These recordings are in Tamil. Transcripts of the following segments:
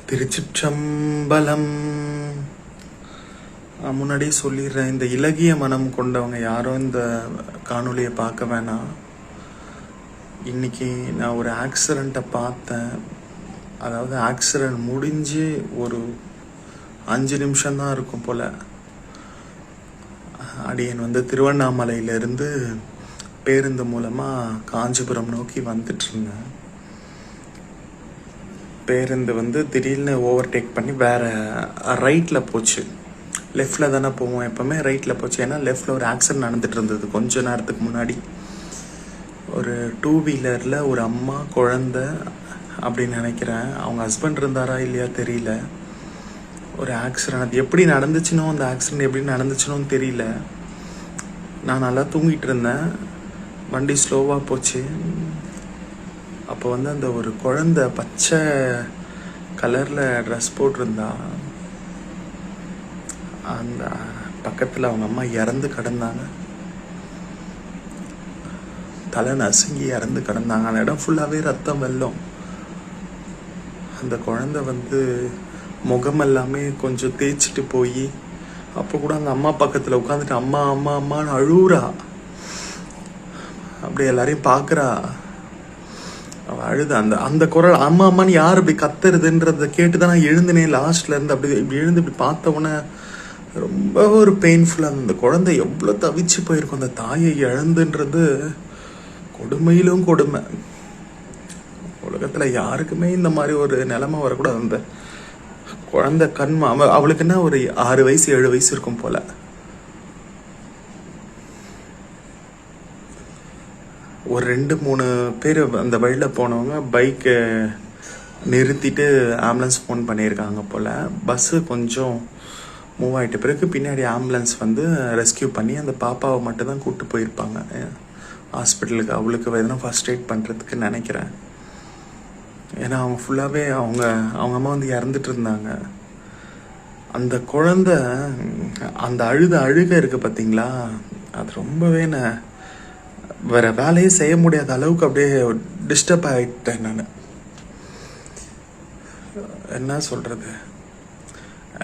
திருச்சிற்றம்பலம். முன்னாடியே சொல்லிடுறேன், இந்த இலகிய மனம் கொண்டவங்க யாரும் இந்த காணொலியை பார்க்க வேணாம். இன்னைக்கு நான் ஒரு ஆக்சிடெண்ட்டை பார்த்தேன். அதாவது ஆக்சிடெண்ட் முடிஞ்சு ஒரு 5 நிமிஷம்தான் இருக்கும் போல். அடியன் திருவண்ணாமலையிலேருந்து பேருந்து மூலமாக காஞ்சிபுரம் நோக்கி வந்துட்டு இருந்தேன். பேருந்து திடீர்னு ஓவர்டேக் பண்ணி வேறு ரைட்டில் போச்சு. லெஃப்டில் தானே போவோம் எப்போவுமே, ரைட்டில் போச்சு. ஏன்னா லெஃப்டில் ஒரு ஆக்சிடென்ட் நடந்துட்டு இருந்தது கொஞ்ச நேரத்துக்கு முன்னாடி. ஒரு 2 வீலரில் ஒரு அம்மா குழந்தை அப்படின்னு நினைக்கிறேன். அவங்க ஹஸ்பண்ட் இருந்தாரா இல்லையா தெரியல. ஒரு ஆக்சிடென்ட், அது எப்படி நடந்துச்சுனோ, அந்த ஆக்சிடென்ட் எப்படி நடந்துச்சுனோன்னு தெரியல. நான் நல்லா தூங்கிட்டு இருந்தேன், வண்டி ஸ்லோவாக போச்சு. அப்போ அந்த ஒரு குழந்தை பச்சை கலரில் ட்ரெஸ் போட்டிருந்தா. அந்த பக்கத்தில் அவங்க அம்மா இறந்து கிடந்தாங்க, தலை நசுங்கி இறந்து கிடந்தாங்க. அந்த இடம் ஃபுல்லாகவே ரத்தம் வெள்ளம். அந்த குழந்தை முகம் எல்லாமே கொஞ்சம் தேய்ச்சிட்டு போய், அப்போ கூட அந்த அம்மா பக்கத்தில் உட்காந்துட்டு அம்மா அம்மா அம்மான்னு அழுவுறா. அப்படி எல்லாரையும் பார்க்குறா, அவள் அழுது. அந்த குரல் அம்மா அம்மான்னு யார் அப்படி கத்துறதுன்றத கேட்டு தான் நான் எழுந்துனேன். லாஸ்ட்ல இருந்து அப்படி இப்படி எழுந்து இப்படி பார்த்த உடனே ரொம்ப ஒரு பெயின்ஃபுல்லாக. அந்த குழந்தை எவ்வளோ தவிச்சு போயிருக்கும். அந்த தாயை இழந்துன்றது கொடுமையிலும் கொடுமை. உலகத்தில் யாருக்குமே இந்த மாதிரி ஒரு நிலைமை வரக்கூடாது. அந்த குழந்தை அவளுக்கு என்ன ஒரு 6 வயசு 7 வயசு இருக்கும் போல. ஒரு 2-3 பேர் அந்த வழியில் போனவங்க பைக்கை நிறுத்திட்டு ஆம்புலன்ஸ் ஃபோன் பண்ணியிருக்காங்க போல். பஸ்ஸு கொஞ்சம் மூவ் ஆகிட்ட பிறகு பின்னாடி ஆம்புலன்ஸ் ரெஸ்கியூ பண்ணி அந்த பாப்பாவை மட்டும்தான் கூப்பிட்டு போயிருப்பாங்க ஹாஸ்பிட்டலுக்கு. அவளுக்கு எதனா ஃபர்ஸ்ட் எய்ட் பண்ணுறதுக்கு நினைக்கிறேன். ஏன்னா அவங்க ஃபுல்லாகவே அவங்க அம்மா இறந்துட்டு இருந்தாங்க. அந்த குழந்தை அந்த அழுக இருக்குது பார்த்தீங்களா, அது ரொம்பவே வேற வேலையே செய்ய முடியாத அளவுக்கு அப்படியே டிஸ்டர்ப் ஆகிட்டேன். நான் என்ன சொல்கிறது,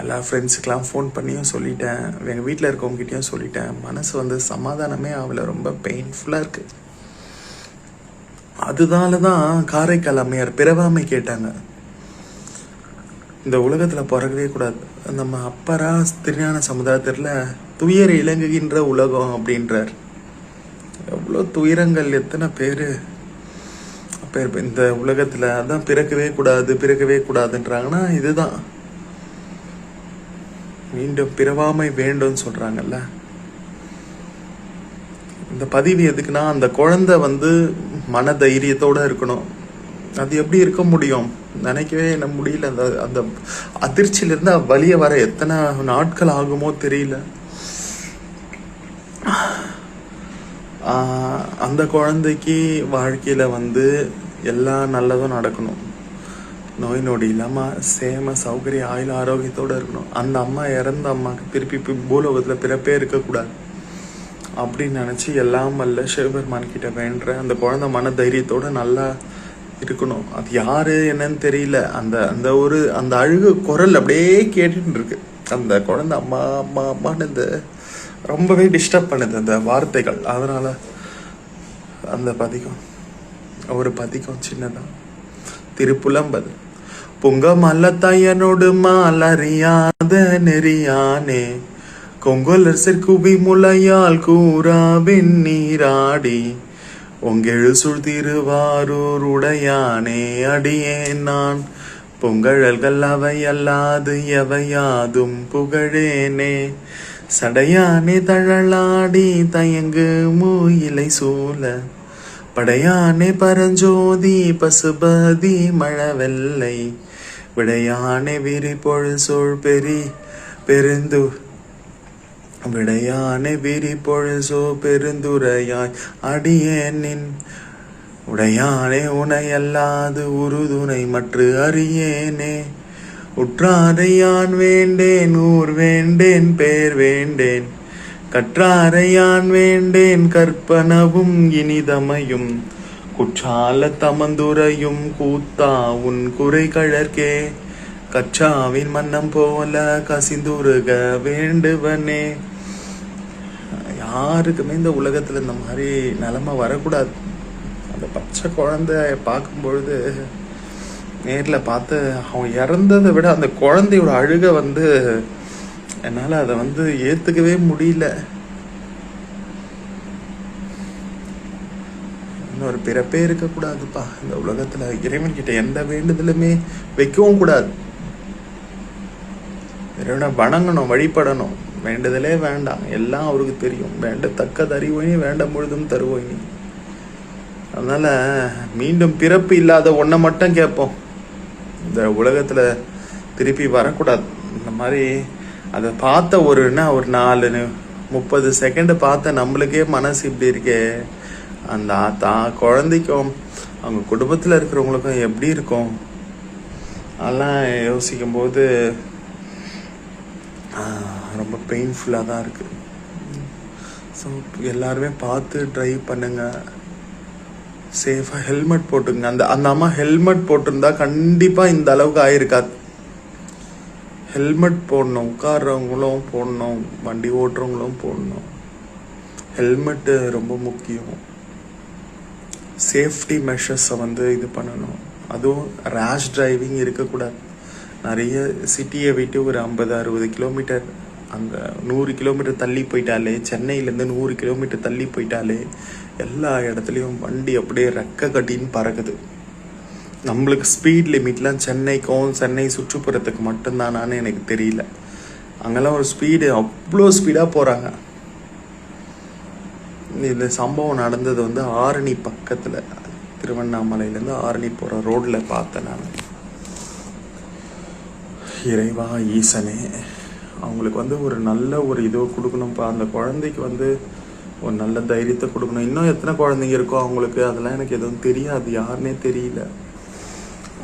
எல்லா ஃப்ரெண்ட்ஸுக்கெலாம் ஃபோன் பண்ணியும் சொல்லிட்டேன், எங்கள் வீட்டில் இருக்கவங்ககிட்டையும் சொல்லிட்டேன். மனசு சமாதானமே அவளை ரொம்ப பெயின்ஃபுல்லாக இருக்குது. அதனால தான் காரைக்கால் அம்மையார் பிறவாமை கேட்டாங்க. இந்த உலகத்தில் பிறக்கவே கூடாது. நம்ம அப்பரா திருஞான சமுதாயத்தில் துயர் இலங்குகின்ற உலகம் அப்படின்றார். எவ்வளோ துயரங்கள், எத்தனை பேர் இந்த உலகத்தில். அதான் பிறக்கவே கூடாதுன்றாங்கன்னா இதுதான். மீண்டும் பிறவாமை வேண்டும்னு சொல்கிறாங்கல்ல. இந்த பதிவு எதுக்குன்னா, அந்த குழந்தை மன தைரியத்தோடு இருக்கணும். அது எப்படி இருக்க முடியும், நினைக்கவே முடியல. அந்த அதிர்ச்சியிலிருந்து வழிய வர எத்தனை நாட்கள் ஆகுமோ தெரியல. அந்த குழந்தைக்கு வாழ்க்கையில் எல்லா நல்லதும் நடக்கணும், நோய் நொடி இல்லாமல் சேம சௌகரிய ஆயுள் ஆரோக்கியத்தோடு இருக்கணும். அந்த அம்மா இறந்த அம்மாவுக்கு திருப்பி பூலோகத்தில் பிறப்பே இருக்கக்கூடாது அப்படின்னு நினச்சி எல்லாம் வல்ல சிவபெருமான் கிட்ட வேண்டுற. அந்த குழந்தை மன தைரியத்தோடு நல்லா இருக்கணும். அது யாரு என்னன்னு தெரியல. அந்த அழுகு குரல் அப்படியே கேட்டுட்டு இருக்கு. அந்த குழந்தை அம்மா அம்மா அம்மான்னு ரொம்பவே டிஸ்டர்ப் பண்ணுது அந்த வார்த்தைகள். அதனால அந்த பதிகம் சின்னதான். திருப்புலம்பல். பொங்க மல்லத்தையனோடு மாலறியாத நெறியானே, கொங்கொலர் குவி முளையால் கூறா வெந்நீராடி, ஒங்கெழு சுழ் திருவாரூர் உடையானே அடியேன் நான், பொங்கழல்கள் அவையல்லாது எவையாதும் புகழேனே, சடையானே தழலாடி தயங்கு மூயிலை சூழ, படையானே பரஞ்சோதி பசுபதி மழவெல்லை, விடையானே விரிபொழு சோழ் பெருந்து, விடையானே விரிபொழு சோ பெருந்துரையாய் அடியேனின், உடையானே உனையல்லாது உறுதுணை மற்று அறியேனே, உற்றாரையான் வேண்டேன் ஊர் வேண்டேன் பேர் வேண்டேன், கற்றாரையான் வேண்டேன் கற்பனவும் இனிதமையும், குற்றால தமந்துரையும் கூத்தா உன் குறை கழற்கே, கச்சாவின் மன்னம் போல கசிந்துருக வேண்டுவனே. யாருக்குமே இந்த உலகத்துல இந்த மாதிரி நிலைமை வரக்கூடாது. அந்த பச்சை குழந்தைய பார்க்கும் பொழுது நேரில் பார்த்து அவன் இறந்ததை விட அந்த குழந்தையோட அழுகை வந்து என்னால் அதை வந்து ஏற்றுக்கவே முடியல. இன்னொரு பிறப்பே இருக்கக்கூடாதுப்பா இந்த உலகத்தில். இறைவன் கிட்ட எந்த வேண்டுதலுமே வைக்கவும் கூடாது. இறைவனை வணங்கணும், வழிபடணும். வேண்டுதலே வேண்டாம், எல்லாம் அவருக்கு தெரியும். வேண்டத்தக்கது அறிவோயினி வேண்ட முழுதும் தருவோயினி. அதனால மீண்டும் பிறப்பு இல்லாத ஒன்றை மட்டும் கேட்போம். இந்த உலகத்துல திருப்பி வரக்கூடாது. இந்த மாதிரி அதை பார்த்த ஒரு 4-30 செகண்ட் பார்த்த நம்மளுக்கே மனசு இப்படி இருக்கே, அந்த குழந்தைக்கும் அவங்க குடும்பத்தில் இருக்கிறவங்களுக்கும் எப்படி இருக்கும் அதெல்லாம் யோசிக்கும் போது ரொம்ப பெயின்ஃபுல்லாக தான் இருக்கு. ஸோ எல்லாருமே பார்த்து ட்ரைவ் பண்ணுங்க, சேஃபாக ஹெல்மெட் போட்டுங்க. அந்த அம்மா ஹெல்மெட் போட்டிருந்தா கண்டிப்பாக இந்த அளவுக்கு ஆயிருக்காது. ஹெல்மெட் போடணும், உட்கார்றவங்களும் போடணும், வண்டி ஓட்டுறவங்களும் போடணும். ஹெல்மெட்டு ரொம்ப முக்கியம். சேஃப்டி மெஷர்ஸை வந்து இது பண்ணணும். அதுவும் ரேஷ் டிரைவிங் இருக்கக்கூடாது. நிறைய சிட்டியை விட்டு ஒரு 50-60 கிலோமீட்டர், அந்த 100 கிலோமீட்டர் தள்ளி போயிட்டாலே, சென்னையிலேருந்து 100 கிலோமீட்டர் தள்ளி போயிட்டாலே எல்லா இடத்துலையும் வண்டி அப்படியே ரெக்க கட்டின்னு பறக்குது. நம்மளுக்கு ஸ்பீட் லிமிட்லாம் சென்னைக்கும் சென்னை சுற்றுப்புறத்துக்கு மட்டும்தானான்னு எனக்கு தெரியல. அங்கெல்லாம் ஒரு ஸ்பீடு அவ்வளோ ஸ்பீடாக போகிறாங்க. இந்த சம்பவம் நடந்தது வந்து ஆரணி பக்கத்தில், திருவண்ணாமலையிலேருந்து ஆரணி போகிற ரோடில் பார்த்தேன் நான். இறைவா ஈசனே, அவங்களுக்கு வந்து ஒரு நல்ல ஒரு இதோ கொடுக்கணும்ப்பா. அந்த குழந்தைக்கு வந்து ஒரு நல்ல தைரியத்தை கொடுக்கணும். இன்னும் எத்தனை குழந்தைங்க இருக்கோ அவங்களுக்கு, அதெல்லாம் எனக்கு எதுவும் தெரியாது, யாருன்னே தெரியல.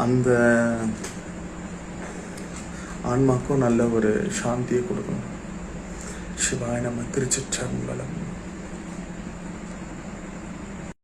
அந்த ஆன்மாக்கும் நல்ல ஒரு சாந்தியை கொடுக்கணும். சிவாய நம்ம திருச்சிற்றம்பலம்.